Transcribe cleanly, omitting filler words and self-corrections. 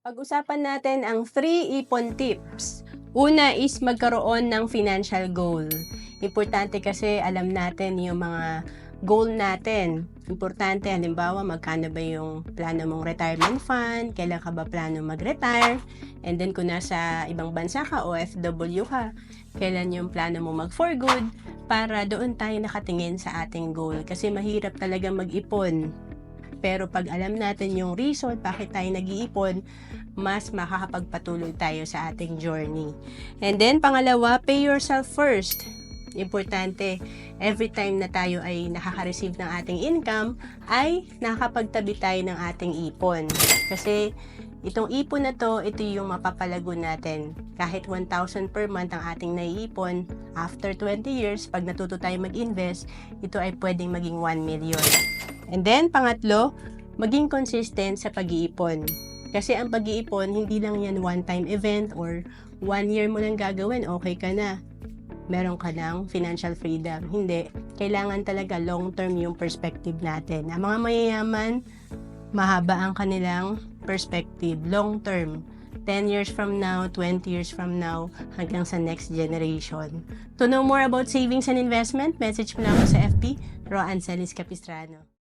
Pag-usapan natin ang 3 ipon tips. Una is magkaroon ng financial goal. Importante kasi alam natin yung mga goal natin. Importante, halimbawa, magkano ba yung plano mong retirement fund, kailan ka ba plano mag-retire, and then kung nasa ibang bansa ka, OFW ka, kailan yung plano mo mag-for good, para doon tayo nakatingin sa ating goal. Kasi mahirap talaga mag-ipon. Pero pag alam natin yung reason bakit tayo nag-iipon, mas makakapagpatuloy tayo sa ating journey. And then, pangalawa, pay yourself first. Importante, every time na tayo ay nakaka-receive ng ating income, ay nakakapagtabi tayo ng ating ipon. Kasi itong ipon na to, ito yung mapapalago natin. Kahit 1,000 per month ang ating naiipon, after 20 years, pag natuto tayo mag-invest, ito ay pwedeng maging 1 million. And then, pangatlo, maging consistent sa pag-iipon. Kasi ang pag-iipon, hindi lang yan one-time event or 1 year mo lang gagawin, okay ka na. Meron ka ng financial freedom. Hindi. Kailangan talaga long-term yung perspective natin. Ang mga mayayaman, mahaba ang kanilang perspective. Long-term. 10 years from now, 20 years from now, hanggang sa next generation. To know more about savings and investment, message mo lang ako sa FB, Roancelis Capistrano.